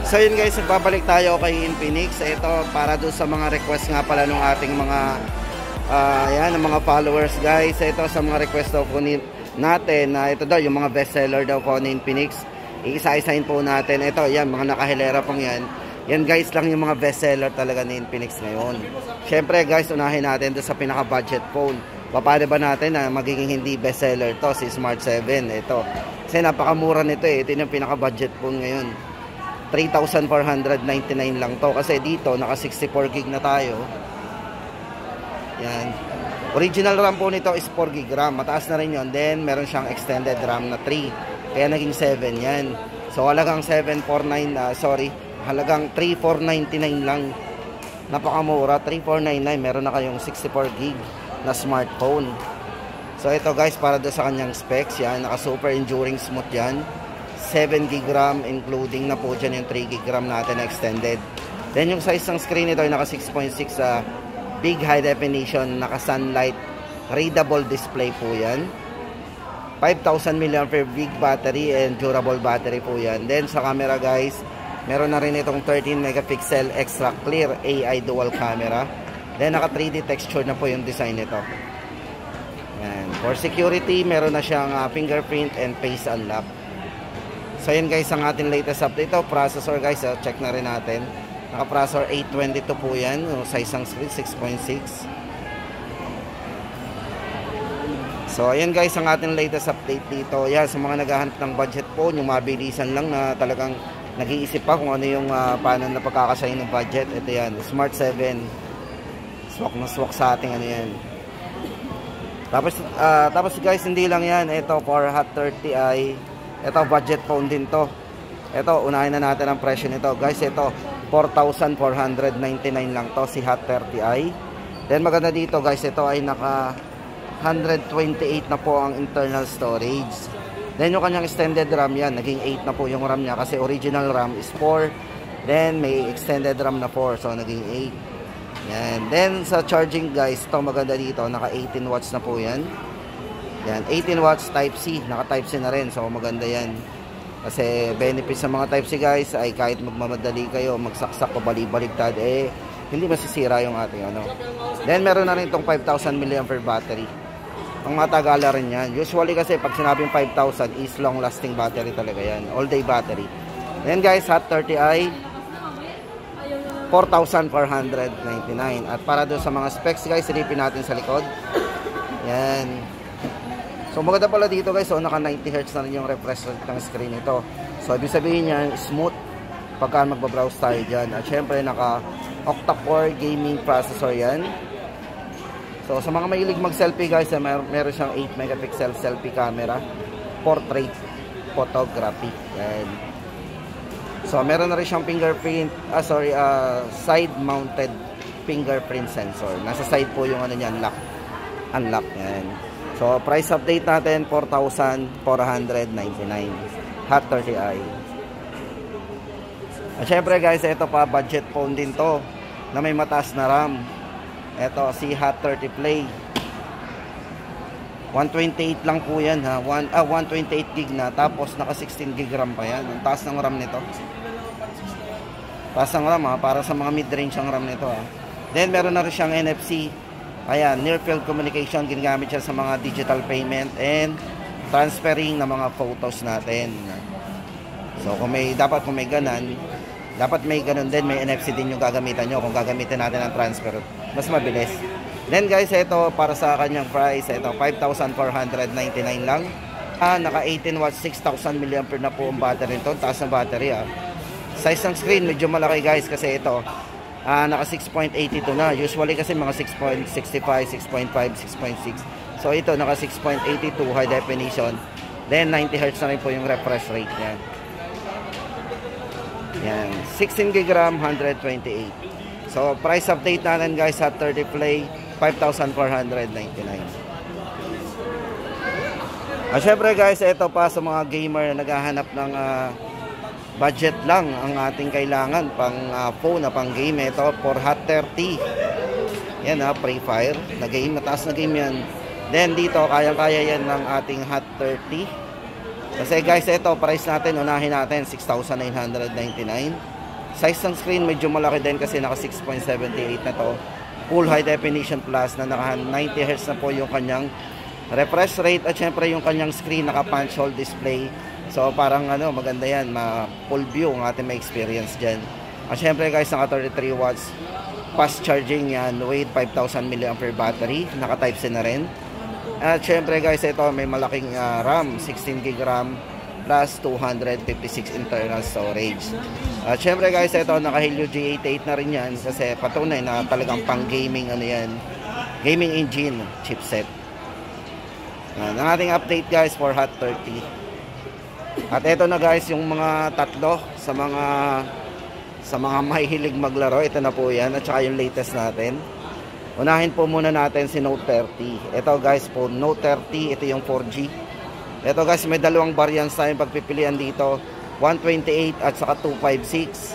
So yun guys, nagbabalik tayo kay Infinix. Ito para doon sa mga request nga pala ng ating mga yan, ng mga followers guys. Ito sa mga request daw po natin na ito daw yung mga bestseller daw po ni Infinix. Iisa-isahin po natin. Ito yan, mga nakahilera pang yan. Yan guys lang yung mga bestseller talaga ni Infinix ngayon. Syempre guys, unahin natin doon sa pinaka budget phone. Paano ba natin na magiging hindi bestseller to si Smart 7? Ito. Kasi napakamura nito eh. Ito yung pinaka budget phone ngayon. 3,499 lang to. Kasi dito, naka 64 gig na tayo. Yan. Original RAM po nito is 4 gig RAM. Mataas na rin yun. Then, meron siyang extended RAM na 3. Kaya naging 7 yan. So, halagang 749, halagang 3,499 lang. Napakamura. 3,499. Meron na kayong 64 gig na smartphone. So, ito guys, para doon sa kanyang specs. Yan. Naka super enduring smooth yan. 7 gig RAM, including na po dyan yung 3 gig RAM natin na extended. Then yung size ng screen nito ay naka 6.6 big high definition, naka sunlight readable display po yan. 5,000 mAh big battery and durable battery po yan. Then sa camera guys, meron na rin itong 13 megapixel extra clear AI dual camera. Then naka 3D texture na po yung design nito. Yan. For security, meron na siyang fingerprint and face unlock. So yun guys, ang ating latest update. Ito, processor guys, check na rin natin. Naka-processor 822 po yan. Size ng screen, 6.6. So ayan guys, ang ating latest update dito. Yan, sa mga naghahanap ng budget phone, yung mabilisan lang na talagang nag-iisip pa kung ano yung paano na pagkakasayin ng budget. Ito yan, Smart 7. Swak na swak sa ating ano yan. Tapos guys, hindi lang yan. Ito, for Hot 30i. Ito, budget phone din to. Ito, unahin na natin ang presyo nito. Guys, ito, 4,499 lang to, si Hot 30i. Then, maganda dito, guys, ito ay naka 128 na po ang internal storage. Then, yung kanyang extended RAM yan, naging 8 na po yung RAM niya. Kasi original RAM is 4. Then, may extended RAM na 4. So, naging 8. Yan. Then, sa charging, guys, ito maganda dito. Naka 18 watts na po yan. Yan, 18 watts Type-C, naka Type-C na rin, so maganda yan. Kasi benefits sa mga Type-C guys ay kahit magmamadali kayo, magsaksak o balik-baligtad, eh hindi masisira yung ating ano. Then meron na rin itong 5,000 mAh battery. Ang matagala rin yan. Usually kasi pag sinabing 5,000 is long lasting battery talaga yan, all day battery. Then guys, Hot 30i 4,499. At para doon sa mga specs guys, silipin natin sa likod. Yan. So maganda pala dito guys, so naka 90 Hz na rin yung refresh rate ng screen nito. So ibig sabihin niyan, smooth pagka magbabrowse tayo dyan. At syempre naka octa-core gaming processor yan. So sa mga mahilig mag selfie guys, meron siyang 8 megapixel selfie camera, portrait photography. Yan. So meron na rin siyang fingerprint, side mounted fingerprint sensor. Nasa side po yung ano niyan, unlock yan. So, price update natin, 4,499. Hot 30i. At syempre guys, ito pa, budget phone din to na may mataas na RAM. Ito, si Hot 30 Play. 128 lang po yan ha. 128 gig na. Tapos, naka 16 gig RAM pa yan. Ang taas ng RAM nito. Taas ng RAM ha. Para sa mga mid-range ang RAM nito ha. Then, meron na rin siyang NFC. Ayan, near field communication, ginagamit siya sa mga digital payment and transferring ng mga photos natin. So, kung may ganon, dapat may ganon din, may NFC din yung gagamitan nyo kung gagamitin natin ang transfer. Mas mabilis. Then guys, ito para sa kanyang price, ito 5,499 lang. Naka 18 watts, 6,000 mAh na po ang battery nito. Taas ng battery Size ng screen, medyo malaki guys kasi ito. Naka 6.82 na. Usually kasi mga 6.65, 6.5, 6.6. So ito naka 6.82 high definition. Then 90 Hz na rin po yung refresh rate niya. Yan. 16 GB RAM, 128. So price update natin guys, Hot 30 Play, 5,499. Syempre guys, ito pa sa mga gamer na naghahanap ng budget lang ang ating kailangan pang phone na pang game. Ito for Hot 30. Yan Free Fire na game, mataas na game yan. Then dito kayang-kaya yan ng ating Hot 30. Kasi guys, ito price natin, unahin natin 6,999. Size ng screen medyo malaki din kasi naka 6.78 na to. Full high definition plus na naka 90Hz na po yung kanyang refresh rate, at syempre yung kanyang screen naka punch hole display. So parang maganda yan, full view ang ating may experience dyan. At syempre guys, naka 33 watts fast charging yan with 5,000 mAh battery, naka type C na rin. At syempre guys, ito may malaking RAM, 16GB RAM plus 256 internal storage. At syempre guys, ito naka Helio G88 na rin yan kasi patunay na talagang pang gaming yan, gaming engine chipset. Ang ating update guys for Hot 30. At ito na guys yung mga tatlo sa mga mahihilig maglaro. Ito na po yan, at saka yung latest natin. Unahin po muna natin si Note 30. Ito guys po, Note 30, ito yung 4G. Ito guys, may dalawang variants tayong pagpipilian dito, 128 at saka 256.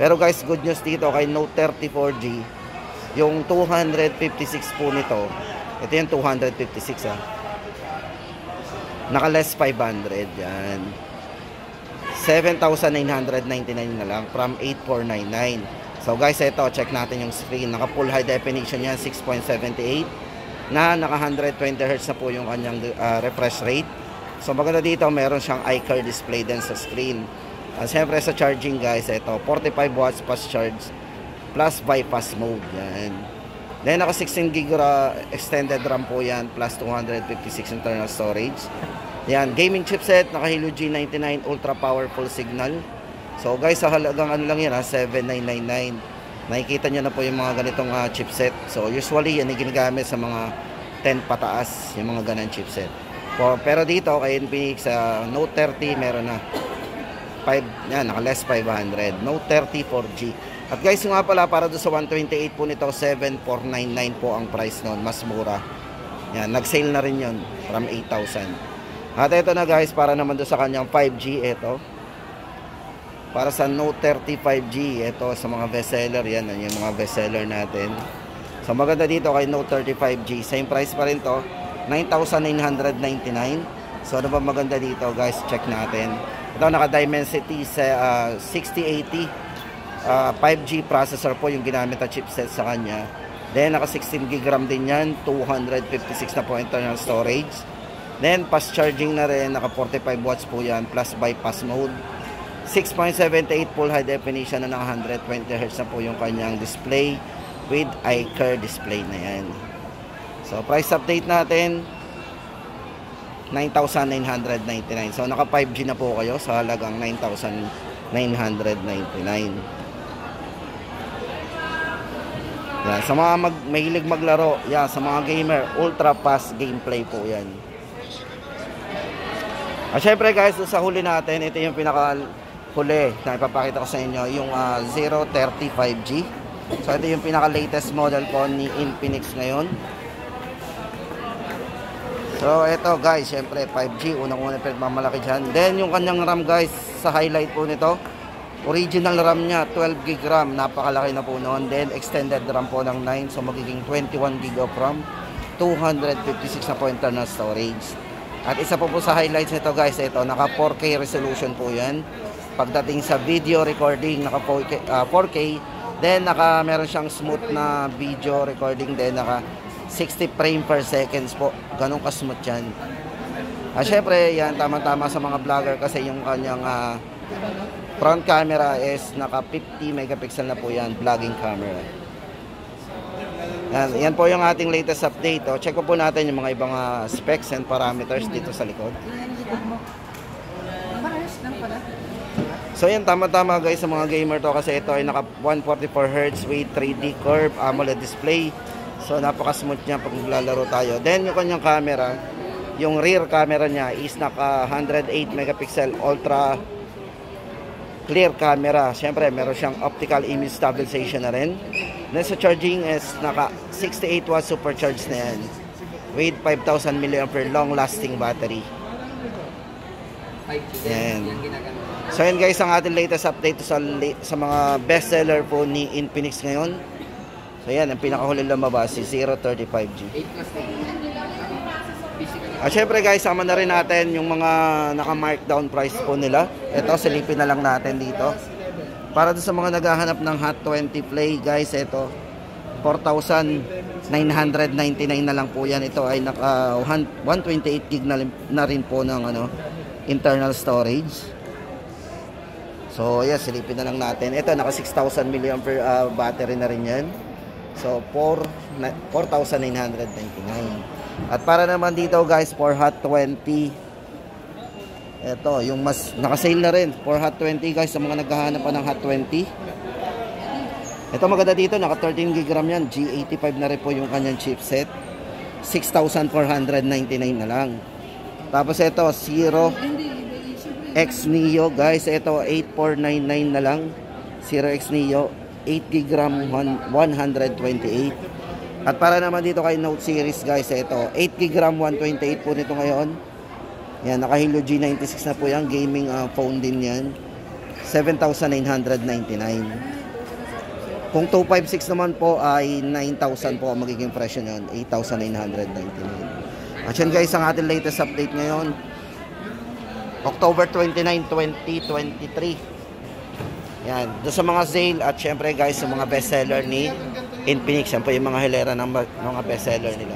Pero guys, good news dito kay Note 30 4G, yung 256 po nito, ito yung 256 naka less 500 yan, 7,999 na lang from 8,499. So guys, ito check natin yung screen, naka full high definition yan, 6.78 na naka 120Hz na po yung kanyang refresh rate. So maganda dito, meron siyang iCar display din sa screen. Siyempre sa charging guys, ito 45 watts fast charge plus bypass mode yan. Then naka 16GB extended RAM po yan plus 256 internal storage. Yan, gaming chipset, naka Helio G99 ultra powerful signal. So guys, sa halagang lang yan 7,999. Nakikita nyo na po yung mga ganitong chipset. So usually yan ay ginagamit sa mga 10 pataas, yung mga ganang chipset. Pero dito kay Infinix Note 30 meron na 5, yan, naka less 500, Note 30 4G. At guys, nga pala, para doon sa 128 po nito, 7,499 po ang price noon, mas mura. Yan, nag-sale na rin yon from 8,000. At ito na guys, para naman doon sa kanyang 5G, ito. Para sa Note 30 5G, ito sa mga bestseller, yan yung mga bestseller natin. So maganda dito kay Note 30 5G, same price pa rin to, 9,999. So ano ba maganda dito guys, check natin. Ito naka Dimensity 6080 5G processor po yung ginamit na chipset sa kanya. Then naka 16GB RAM din yan, 256 na po internal storage. Then fast charging na rin, naka 45 watts po yan plus bypass mode. 6.78 full high definition na naka 120Hz na po yung kanyang display with iCar display na yan. So price update natin 9,999. So naka 5G na po kayo sa halagang 9,999. Yan, sa mga mahilig maglaro, yan, sa mga gamer, ultra fast gameplay po yan. At syempre guys, sa huli natin, ito yung pinaka huli na ipapakita ko sa inyo, yung 030 5G. So ito yung pinaka latest model po ni Infinix ngayon. So ito guys, syempre 5G, unang-una pinagmamalaki dyan. Then yung kanyang RAM guys, sa highlight po nito, original RAM niya 12GB RAM, napakalaki na po noon. Then extended RAM po ng 9, so magiging 21GB of RAM, 256 na po internal storage. At isa po sa highlights nito guys, ito naka 4K resolution po yan. Pagdating sa video recording, naka 4K, then meron siyang smooth na video recording, then naka 60 frame per seconds po. Ganun ka-smooth yan. Syempre, yan, tama-tama sa mga vlogger kasi yung kanyang front camera is naka 50 megapixel na po yan, vlogging camera. Yan po yung ating latest update. Check po natin yung mga ibang specs and parameters dito sa likod. So yan, tama-tama guys sa mga gamer to kasi ito ay naka 144Hz with 3D curve AMOLED display. So napaka-smooth niya pag maglalaro tayo. Then yung kanyang camera, yung rear camera niya is naka 108 megapixel ultra clear camera. Siyempre meron siyang optical image stabilization na rin. Then sa charging is naka 68 watts supercharged na yan with 5,000 mAh long lasting battery. Yan. So yan guys ang ating latest update sa mga bestseller po ni Infinix ngayon. So yan, ang pinakahuling lumabas si 030 5G. Syempre guys, sama na rin natin yung mga naka-markdown price po nila. Ito, silipin na lang natin dito. para sa mga naghahanap ng Hot 20 Play guys, ito 4,999 na lang po yan. Ito ay naka 128 gig na rin po ng ano, internal storage. So yes, silipin na lang natin. Ito naka 6,000 mAh battery na rin yan. So 4,999. At para naman dito guys, for Hot 20, ito yung mas naka-sale na rin for Hot 20 guys, sa mga naghahanap pa ng Hot 20. Ito maganda dito, naka 13 GB RAM yan, G85 na rin po yung kanyang chipset. 6,499 na lang. Tapos ito Zero X Neo guys, ito 8,499 na lang. Zero X Neo 8 GB RAM, 128. At para naman dito kay Note series guys, ito 8 GB RAM, 128 po nito ngayon. Yan, naka Helio G96 na po yan, gaming phone din yan. 7,999. Kung 256 naman po ay 9,000 po ang magiging presyo nyon, 8,999. At yan guys, ang ating latest update ngayon, October 29, 2023. Yan, doon sa mga sale at syempre guys, sa mga bestseller ni Infinix. Yan po yung mga hilera ng mga bestseller nila.